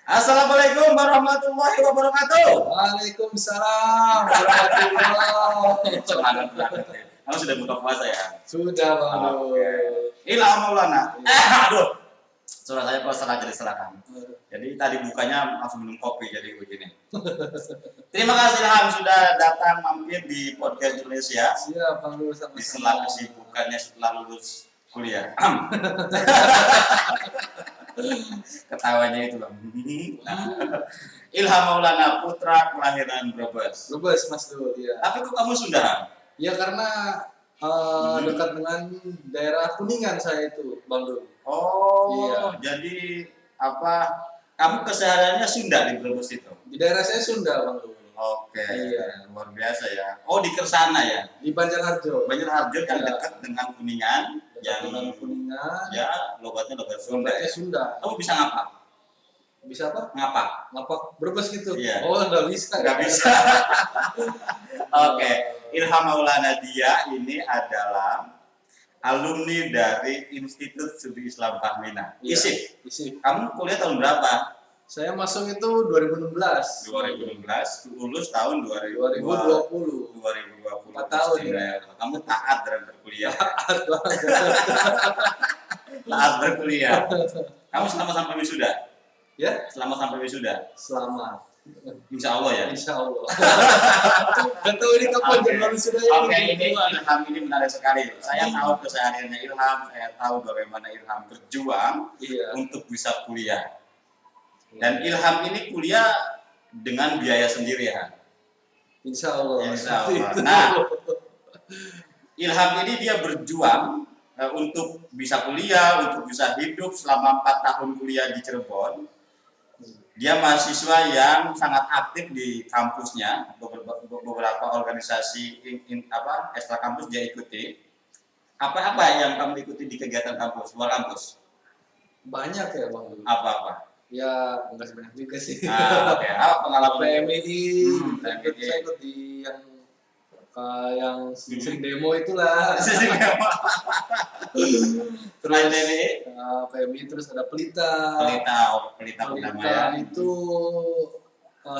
Assalamualaikum warahmatullahi wabarakatuh. Waalaikumsalam warahmatullahi Semangat banget ya. Kamu sudah buka puasa ya? Sudah Bang. Oke. Ilham Maulana. Aduh. Suara saya kalau salah jadi silakan. Jadi tadi bukanya langsung minum kopi jadi begini. Terima kasih Ilham sudah datang mampir di podcast Indonesia. Siap Bang Lur, Di sela kesibukannya setelah lulus kuliah. Ketawanya itu Bang. Ilham Maulana, putra kelahiran Brebes. Brebes Mas Lur, ya. Tapi kok kamu Sunda? Ya karena dekat dengan daerah Kuningan saya itu Bang Lur. Oh, iya. Jadi apa? Kamu kesehariannya Sunda di Brebes itu? Di daerah saya Sunda Bang Lur. Oke, Iya. luar biasa ya. Oh, di Kersana ya? Di Banjarharjo. Banjarharjo yang Iya. dekat dengan Kuningan, yang Dengan Kuningan. ya logatnya logat Sunda. Logatnya Ya? Sunda. Kamu bisa ngapak? Bisa apa? Ngapak? Ngapak Brebes gitu. Iya. Oh, enggak bisa. Nggak bisa. Oke, Ilham Maulana dia ini adalah alumni dari Institut Studi Islam Fahmina. Iya. ISIF. Kamu kuliah tahun berapa? Saya masuk itu 2016. 2016, lulus tahun 2020. 2020. 4 tahun ya. Kamu taat dalam berkuliah. Taat banget. Taat berkuliah. Kamu selama sampai wisuda? Ya, Selama sampai wisuda? selamat. Insya Allah ya? Insya Allah. Gak tahu ini kapan jalan sudah Oke, ini Ilham ini menarik sekali. Saya tahu kesehariannya Ilham, saya tahu bagaimana Ilham berjuang Iya. untuk bisa kuliah. Dan Ilham ini kuliah dengan biaya sendiri ya? Insya Allah. Insya Allah. Nah, Ilham ini dia berjuang untuk bisa kuliah, untuk bisa hidup selama 4 tahun kuliah di Cirebon. Dia mahasiswa yang sangat aktif di kampusnya, beberapa organisasi ekstra kampus dia ikuti. Apa-apa yang kamu ikuti di kegiatan kampus, luar kampus? Banyak ya Bang. Apa-apa? Ya, enggak sebanyak juga sih. Oke. Apa pengalaman? PMI, PMI. saya ikut di yang sering demo itulah. Terus ini PMI terus ada Pelita. Pelita perdamaian. Itu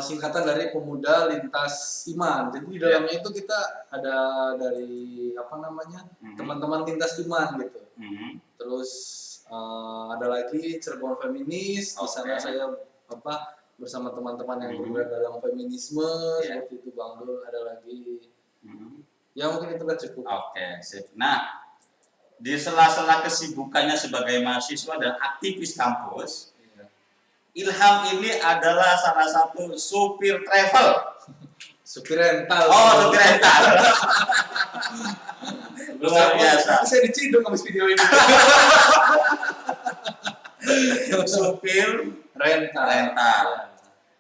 singkatan dari Pemuda Lintas Iman. Jadi di dalamnya itu kita ada dari teman-teman lintas iman gitu. Terus ada lagi Cirebon Feminis. Di sana saya bersama teman-teman yang bergerak dalam feminisme seperti itu Bang Dul. Ada lagi. Ya mungkin itu kan cukup. Oke, sip. Nah, di sela-sela kesibukannya sebagai mahasiswa dan aktivis kampus, Ilham ini adalah salah satu supir travel. Supir rental. Oh, supir rental. Luar biasa. Saya diciduk habis video ini. Supir rental.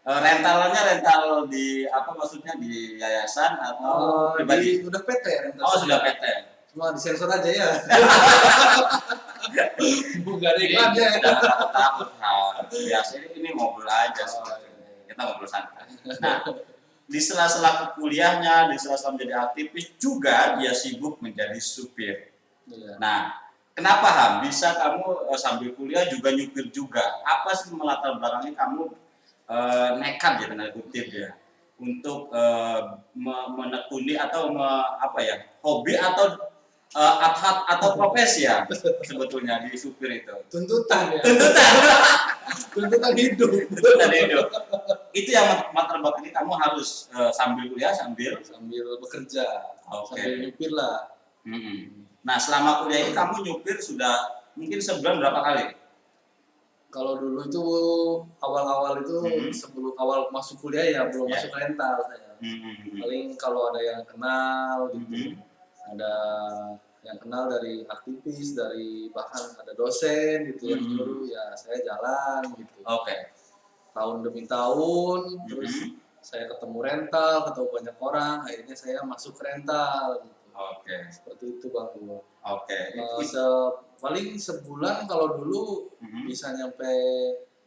Rentalnya rental di apa maksudnya di yayasan atau pribadi? Udah PT rental. Oh, sudah PT. Cuma disensor aja ya. Bukan iklannya. Jangan takut. Biasanya ini ngobrol aja sebetulnya. Kita ngobrol santai. Nah, di sela-sela kuliahnya, di sela-sela menjadi aktivis juga dia sibuk menjadi supir. Nah, kenapa Ham? Bisa kamu sambil kuliah juga nyupir juga? Apa sih melatar belakangnya kamu nekat ya tanda kutip ya untuk menekuni atau hobi atau atau profesi ya sebetulnya di supir itu? Tuntutan ya. Tuntutan hidup. Tuntutan hidup. Itu yang latar belakangnya kamu harus sambil kuliah sambil bekerja. Sambil nyupir lah. Nah, selama kuliah ini kamu nyupir sudah mungkin sebulan berapa kali? Kalau dulu itu awal-awal itu sebelum awal masuk kuliah ya belum masuk rental saya. Paling kalau ada yang kenal gitu, ada yang kenal dari aktivis, dari bahkan ada dosen gitu yang nyuruh ya saya jalan gitu. Oke. Tahun demi tahun, terus saya ketemu rental, ketemu banyak orang, akhirnya saya masuk rental. Gitu. Oke. Seperti itu Bang. Oke. Paling sebulan kalau dulu bisa nyampe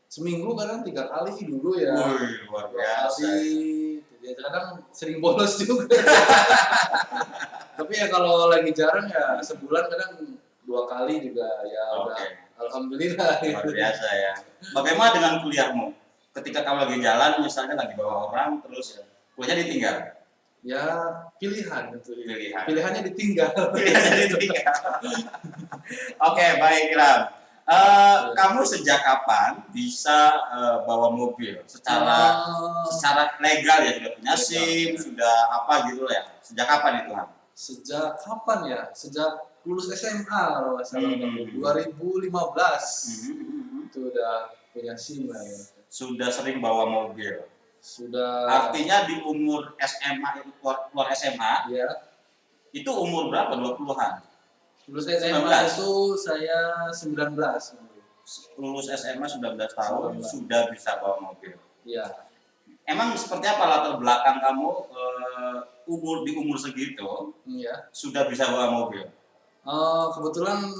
seminggu kadang 3 kali dulu ya. Wih, luar biasa. Ya, kadang sering bolos juga. Tapi ya kalau lagi jarang ya sebulan kadang 2 kali juga ya udah. Alhamdulillah. Luar biasa ya. Bagaimana dengan kuliahmu? ketika kamu lagi jalan misalnya lagi bawa orang terus kuliahnya ditinggal. Ya pilihan itu. Pilihan. Pilihannya ditinggal. Pilihannya ditinggal. Oke, baik Ilham. Kamu sejak kapan bisa bawa mobil secara legal ya, sudah punya SIM, sudah apa gitu ya? Sejak kapan itu, Ham? Sejak kapan ya? Sejak lulus SMA kalau nggak salah, 2015 itu udah punya SIM lah ya. Sudah sering bawa mobil. Sudah. Artinya di umur SMA itu keluar SMA, ya. Itu umur berapa? 20-an? Lulus SMA 19. itu saya 19. Lulus SMA 19 tahun 19. Sudah bisa bawa mobil. Iya. Emang seperti apa latar belakang kamu di umur segitu sudah bisa bawa mobil? Kebetulan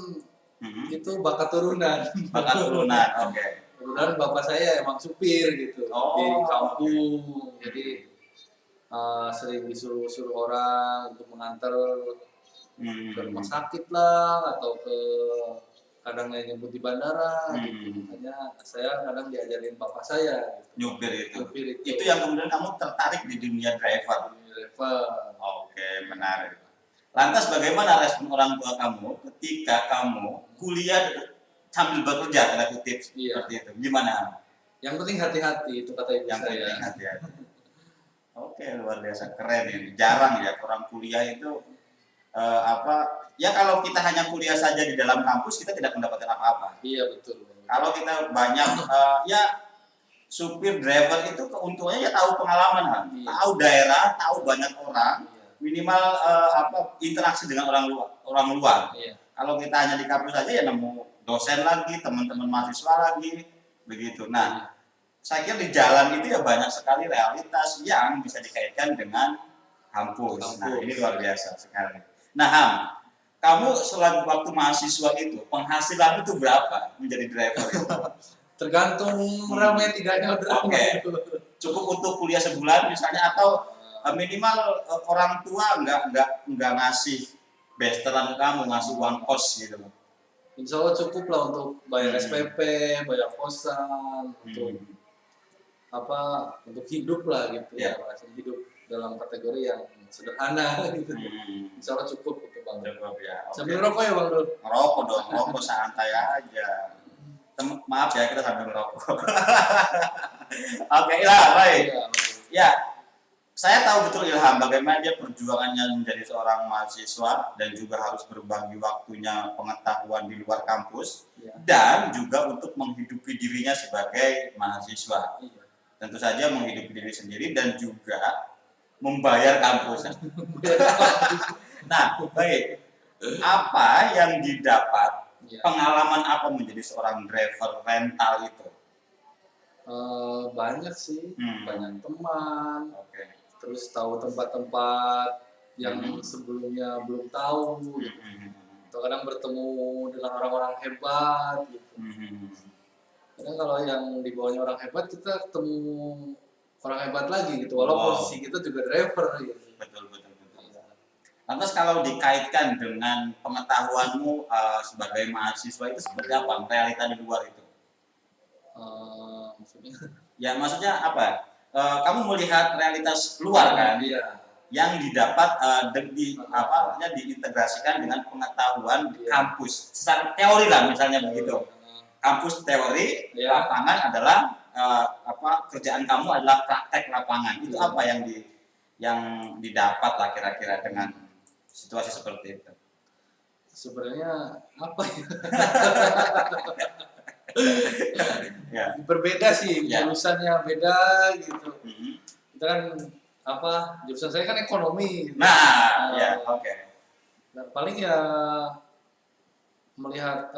itu bakat turunan. Bakat turunan, oke. Kebetulan bapak saya emang supir gitu di kampung, jadi sering disuruh orang untuk mengantar ke rumah sakit lah atau ke kadang nyebut di bandara. Gitu. Makanya saya kadang diajarin bapak saya gitu. Nyupir itu. Itu yang kemudian kamu tertarik di dunia driver. Oke, menarik. Lantas bagaimana respon orang tua kamu ketika kamu kuliah sambil bekerja, tanda kutip seperti itu? Gimana? Yang penting hati-hati, itu kata ibu yang saya. Yang penting hati-hati. Oke, luar biasa, keren ini. Jarang ya orang kuliah itu ya kalau kita hanya kuliah saja di dalam kampus kita tidak mendapatkan apa-apa. Iya, betul. Kalau kita banyak ya supir driver itu keuntungannya ya tahu pengalaman kan, tahu daerah, tahu banyak orang, minimal interaksi dengan orang luar. Kalau kita hanya di kampus saja ya nemu dosen lagi, teman-teman mahasiswa lagi, begitu. Nah, saya kira di jalan itu ya banyak sekali realitas yang bisa dikaitkan dengan kampus. Nah, ini luar biasa sekali. Nah, Ham, kamu selama waktu mahasiswa itu penghasilan itu berapa menjadi driver itu? Tergantung ramai tidaknya berapa. Oke. Cukup untuk kuliah sebulan misalnya atau minimal orang tua nggak ngasih besteran kamu, ngasih uang kos gitu. Insya Allah cukup lah untuk bayar SPP, bayar kosan, untuk untuk hidup lah gitu. Hidup dalam kategori yang sederhana gitu. Insya Allah cukup gitu Bang. Cukup ya. Okay. Sambil ngerokok ya Bang Dul? Ngerokok dong, ngerokok santai aja. Maaf ya kita sambil ngerokok. Oke, Ilham, baik. Ya, saya tahu betul Ilham bagaimana dia perjuangannya menjadi seorang mahasiswa dan juga harus berbagi waktunya pengetahuan di luar kampus dan juga untuk menghidupi dirinya sebagai mahasiswa. Tentu saja menghidupi diri sendiri dan juga membayar kampus. Nah, baik. Apa yang didapat, pengalaman apa menjadi seorang driver rental itu? Banyak sih, banyak teman. Terus tahu tempat-tempat yang sebelumnya belum tahu. Atau kadang bertemu dengan orang-orang hebat. Gitu. Kadang kalau yang di bawahnya orang hebat kita ketemu orang hebat lagi gitu, walaupun posisi kita juga driver gitu. Betul. Lantas kalau dikaitkan dengan pengetahuanmu sebagai mahasiswa itu seperti apa realita di luar itu? Maksudnya? Ya maksudnya apa? Kamu melihat realitas luar kan? Yang didapat diintegrasikan dengan pengetahuan di kampus. Secara teori lah misalnya begitu. Kampus teori, lapangan adalah kerjaan kamu adalah praktek lapangan. Itu apa yang didapat lah kira-kira dengan situasi seperti itu? Sebenarnya apa ya? Berbeda sih, jurusannya beda gitu. Kita kan jurusan saya kan ekonomi. Nah, Nah, paling ya melihat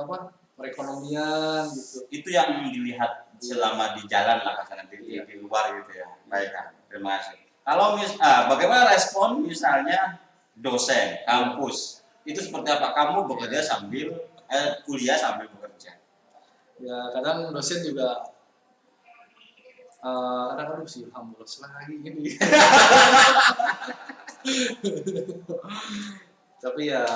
perekonomian gitu. Itu yang dilihat selama di jalan lah di luar gitu ya. Baik kan, terima kasih. Kalau bagaimana respon misalnya dosen kampus itu seperti apa? Kamu bekerja sambil kuliah sambil bekerja? Ya kadang dosen juga kadang sih alhamdulillah lagi gini. Tapi ya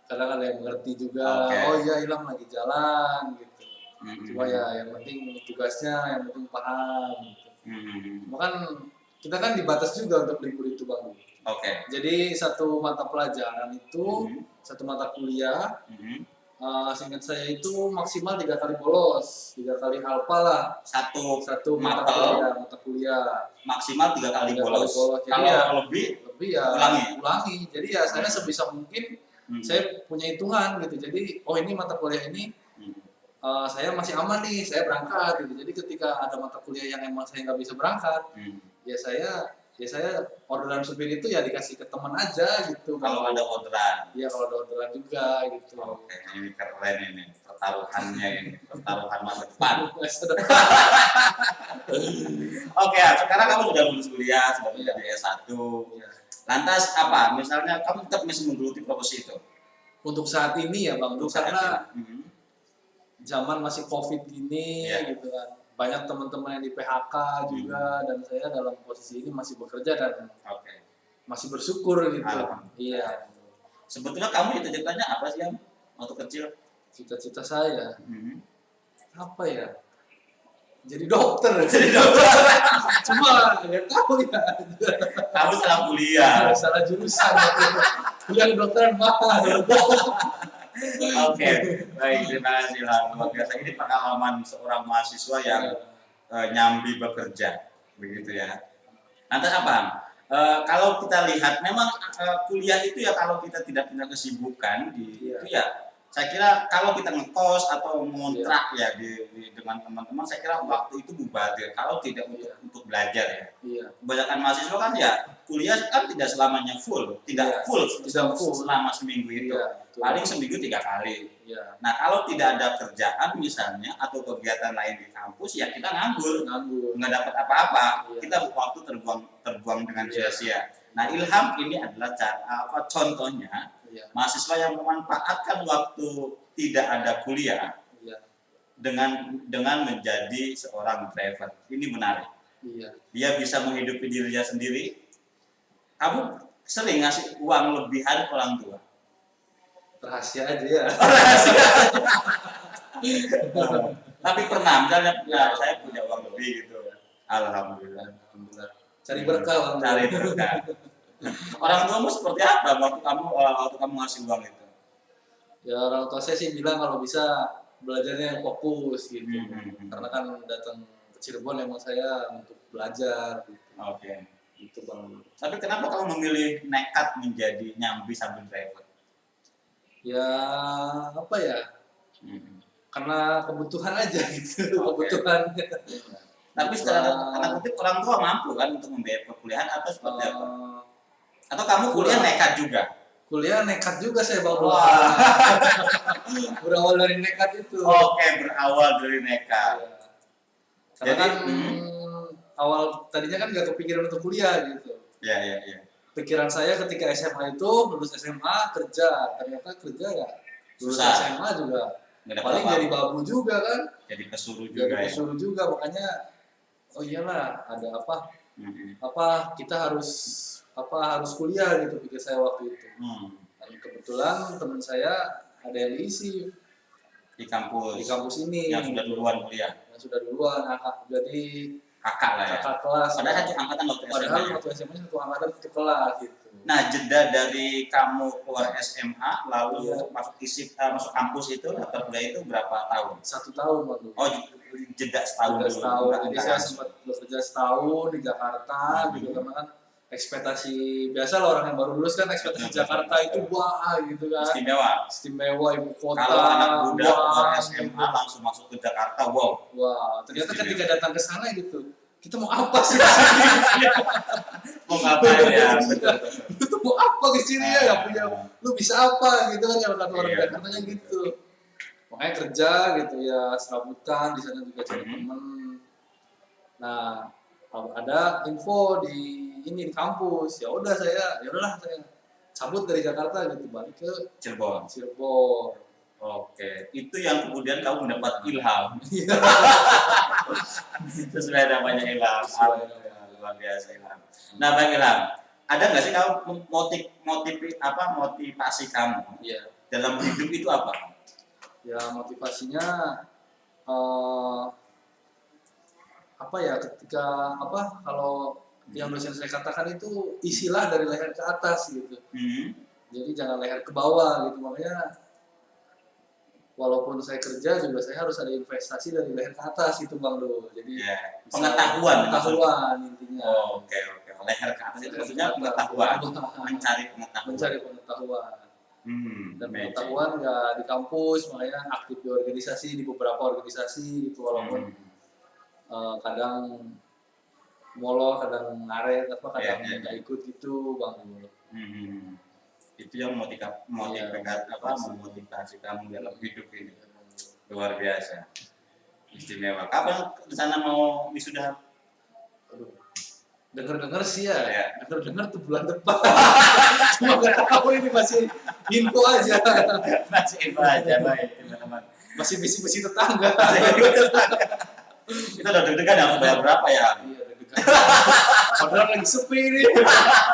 kadang ada yang mengerti juga. Oh iya Ilham lagi jalan gitu. Cuma ya yang penting tugasnya, yang penting paham gitu. Cuma kan kita kan dibatas juga untuk libur itu Bang. Oke. Jadi satu mata pelajaran itu, satu mata kuliah, seingat saya itu maksimal 3 kali bolos, 3 kali alfa lah. Satu mata kuliah Maksimal 3 kali 3 kali bolos. bolos. Jadi Kalau ya, lebih ya ulangi. Jadi ya saya Hmm. sebisa mungkin saya punya hitungan gitu. Jadi oh ini mata kuliah ini saya masih aman nih, saya berangkat gitu. Jadi ketika ada mata kuliah yang emang saya nggak bisa berangkat, ya saya orderan supir itu ya dikasih ke teman aja gitu. Kalau ada orderan. Iya kalau ada orderan juga gitu. Oke, ini keren ini pertaruhannya ini, pertaruhan masa depan. Oke, sekarang kamu sudah lulus kuliah, sudah menjadi S1. Lantas apa? Misalnya kamu tetap masih menggeluti profesi itu? Untuk saat ini ya Bang, karena ini. zaman masih COVID gini gitu kan. Banyak teman-teman yang di PHK juga dan saya dalam posisi ini masih bekerja dan masih bersyukur gitu. Iya. Sebetulnya kamu itu ceritanya apa sih yang waktu kecil? Cita-cita saya apa ya? Jadi dokter. Cuma nggak tahu ya. Kamu salah kuliah. Salah jurusan. Kuliah kedokteran mahal. Oke, baik, terima kasih lah. Luar biasa. Ini pengalaman seorang mahasiswa yang nyambi bekerja, begitu ya. Lantas apa? Kalau kita lihat, memang kuliah itu ya kalau kita tidak punya kesibukan itu ya. Saya kira kalau kita ngekos atau ngontrak ya dengan teman-teman, saya kira waktu itu mubazir. Kalau tidak untuk belajar ya. Kebanyakan mahasiswa kan ya kuliah kan tidak selamanya full, tidak full selama seminggu itu. Paling seminggu 3 kali. Nah kalau tidak ada kerjaan misalnya atau kegiatan lain di kampus ya kita nganggur, nggak dapat apa-apa. Kita waktu terbuang dengan sia-sia. Nah Ilham ini adalah contohnya mahasiswa yang memanfaatkan waktu tidak ada kuliah dengan menjadi seorang driver. Ini menarik. Dia bisa menghidupi dirinya sendiri. Kamu sering ngasih uang lebihan ke orang tua? Rahasia aja ya. Tapi pernah misalnya saya punya uang lebih gitu. Alhamdulillah. Cari berkah. Cari berkah. Orang tuamu seperti apa waktu kamu ngasih uang itu? Ya orang tua saya sih bilang kalau bisa belajarnya yang fokus gitu. Karena kan datang ke Cirebon emang saya untuk belajar gitu. Oke. Itu Bang. Tapi kenapa kamu memilih nekat menjadi nyambi sambil driver? Ya apa ya? Karena kebutuhan aja gitu. Kebutuhan. Tapi secara tanda kutip orang tua mampu kan untuk membayar perkuliahan atau seperti apa? Atau kamu kuliah nekat juga? Kuliah nekat juga saya Bang. Berawal dari nekat itu. Oke, berawal dari nekat. Karena kan awal tadinya kan nggak kepikiran untuk kuliah gitu. Iya. Pikiran saya ketika SMA itu lulus SMA kerja, ternyata kerja ya lulus susah. SMA juga paling jadi babu juga kan. Jadi pesuruh juga makanya oh iyalah ada apa kita harus kuliah gitu pikir saya waktu itu. Dan kebetulan teman saya ada yang diisi di kampus ini yang sudah duluan kuliah. Jadi kakak lah ya. Kakak kelas. Padahal satu angkatan waktu SMA. Padahal waktu SMA satu angkatan satu kelas gitu. Nah, jeda dari kamu keluar SMA lalu masuk kampus itu daftar kuliah itu berapa tahun? 1 tahun waktu. Oh, jeda setahun dulu. Jadi saya sempat bekerja setahun di Jakarta gitu karena kan ekspektasi biasa lah orang yang baru lulus kan ekspektasi Jakarta itu wah gitu kan. Istimewa ibu kota. Kalau anak muda keluar SMA langsung masuk ke Jakarta, wow. Wah, ternyata ketika datang ke sana gitu, kita mau apa sih? Mau ngapain ya? Itu mau apa ke sini ya? Gak punya, lu bisa apa gitu kan ya kata orang Jakartanya gitu. Makanya kerja gitu ya, serabutan di sana juga cari temen. Nah, ada info di kampus, ya udahlah saya cabut dari Jakarta gitu balik ke Cirebon. Oke, itu yang kemudian kamu mendapat ilham. Sesuai namanya ilham. Luar biasa ilham. Nah, Bang Ilham, ada nggak sih kamu motivasi kamu dalam hidup itu apa? Ya motivasinya eh, apa ya, ketika apa, kalau yang dosen saya katakan itu isilah dari leher ke atas gitu. Jadi jangan leher ke bawah gitu. Makanya walaupun saya kerja juga saya harus ada investasi dari leher ke atas itu Bang Do. Jadi bisa pengetahuan intinya. Oke. Leher ke atas itu maksudnya pengetahuan, mencari pengetahuan. Dan pengetahuan nggak di kampus, makanya aktif di organisasi, di beberapa organisasi gitu, walaupun kadang molor, kadang ngaret, kadang nggak ikut gitu Bang Do. Itu yang memotivasi kamu dalam hidup ini. Luar biasa, istimewa. Kapan di sana mau wisuda? Dengar sih ya. Dengar tuh bulan depan. Cuma nggak tahu, ini masih info aja. Baik teman-teman. Masih bisi-bisi tetangga. Kita udah deg-degan ya, bayar berapa ya? Iya, deg-degan. Padahal lagi sepi nih.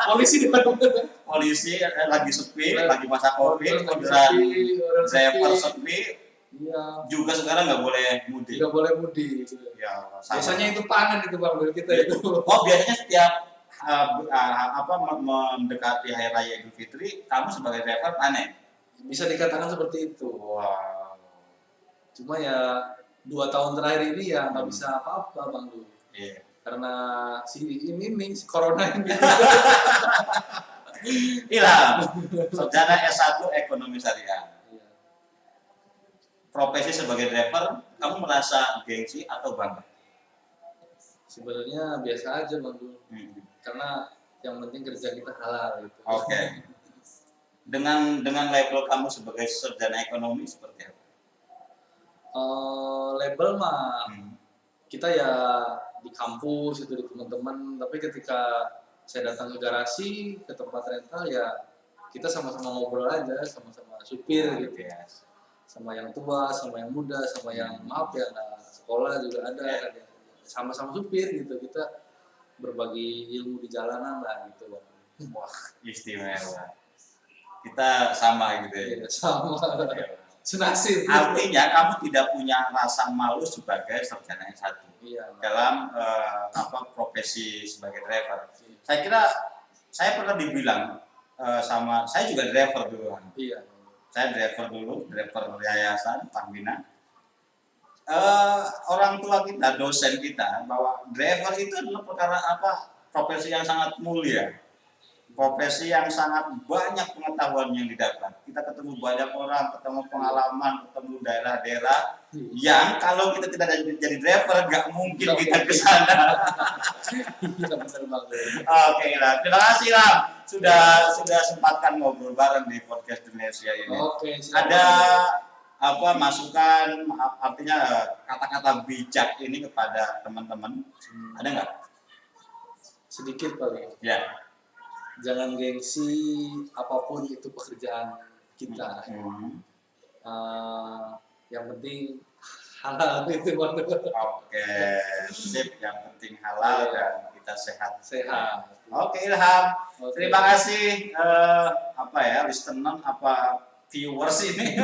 Polisi di mana-mana. Polisi lagi sepi, lagi masa COVID, driver sepi. Iya. Juga sekarang nggak boleh mudik. Nggak boleh mudik. Ya, biasanya itu panen itu Bang dari kita itu. Oh, biasanya setiap mendekati Hari Raya Idul Fitri, kamu sebagai driver panen? Bisa dikatakan seperti itu. Wow. Cuma ya 2 tahun terakhir ini ya nggak bisa apa-apa Bang Du. Iya. Karena si corona ini. Ilham, sarjana S1 Ekonomi Syariah. Profesi sebagai driver, kamu merasa gengsi atau bangga? Sebenarnya biasa aja Bang Du. Karena yang penting kerja kita halal gitu. Oke. Dengan label kamu sebagai sarjana ekonomi seperti apa? Label mah kita ya di kampus itu, di teman-teman, tapi ketika saya datang ke garasi, ke tempat rental ya kita sama-sama ngobrol aja, sama-sama supir gitu ya. Sama yang tua, sama yang muda, sama yang maaf ya anak sekolah juga ada, sama-sama supir gitu, kita berbagi ilmu di jalanan lah gitu. Wah, istimewa. Kita sama gitu ya. Sama. Senasib. Artinya kamu tidak punya rasa malu sebagai sarjana S1 dalam profesi sebagai driver. Saya kira saya pernah dibilang saya juga driver dulu. Iya. Saya driver yayasan Pembina. Orang tua kita, dosen kita, bahwa driver itu adalah profesi yang sangat mulia, profesi yang sangat banyak pengetahuan yang didapat. Kita ketemu banyak orang, ketemu pengalaman, ketemu daerah-daerah yang kalau kita tidak jadi driver nggak mungkin kita ke sana. Oke, terima kasih Ram. Sudah sempatkan ngobrol bareng di podcast Indonesia ini. Ada masukan, artinya kata-kata bijak ini kepada teman-teman, ada nggak? Sedikit paling. Ya. Jangan gengsi, apapun itu pekerjaan kita. Yang penting halal itu. Oke, sip. Yang penting halal dan kita sehat. Sehat. Oke, Ilham. Terima kasih listener viewers ini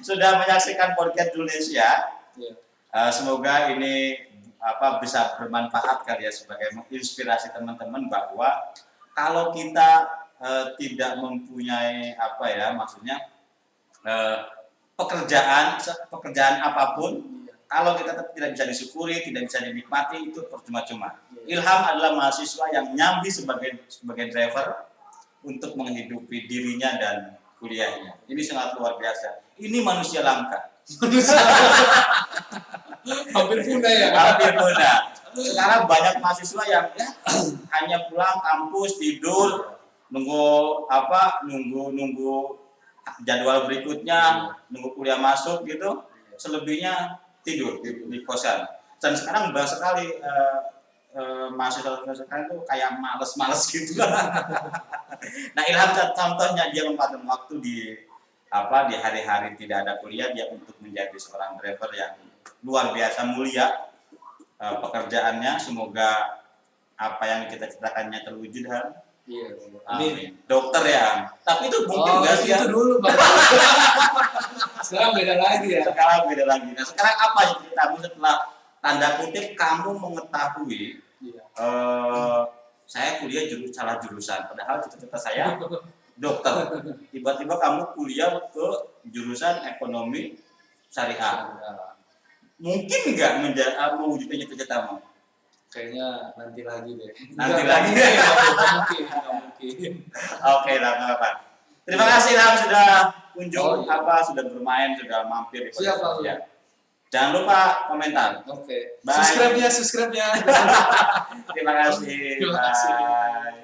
sudah menyaksikan podcast Indonesia. Semoga ini bisa bermanfaat kali ya, sebagai menginspirasi teman-teman bahwa kalau kita tidak mempunyai pekerjaan apapun, kalau kita tidak bisa disyukuri, tidak bisa dinikmati, itu percuma-cuma. Ilham adalah mahasiswa yang nyambi sebagai driver untuk menghidupi dirinya dan kuliahnya. Ini sangat luar biasa. Ini manusia langka. Hampir punah ya. Hampir punah. Sekarang banyak mahasiswa yang hanya pulang kampus, tidur, nunggu jadwal berikutnya, nunggu kuliah masuk gitu. Selebihnya tidur di kosan. Dan sekarang banyak sekali mahasiswa sekarang itu kayak males gitu. Nah, Ilham contohnya, dia memanfaatkan waktu di hari-hari tidak ada kuliah, dia untuk menjadi seorang driver yang luar biasa mulia pekerjaannya. Semoga apa yang kita citakannya terwujud. Iya. Amin. Dokter ya. Tapi itu mungkin nggak sih ya? Itu dulu Bang. Sekarang beda lagi ya. Sekarang beda lagi. Nah, sekarang apa sih ceritamu setelah tanda kutip kamu mengetahui Iya. saya kuliah salah jurusan, padahal cita-cita saya dokter. Tiba-tiba kamu kuliah ke jurusan ekonomi syariah. Mungkin nggak mewujudkan cita-citamu? Kayaknya nanti lagi deh. Nanti lagi. Nggak mungkin. Oke, lah, nggak apa. Terima kasih Ram sudah kunjung, Oh, iya. sudah bermain, sudah mampir di Siap, Bang. ya. Jangan lupa komentar. Oke. Bye. Subscribe-nya. Terima kasih. Terima kasih. Bye.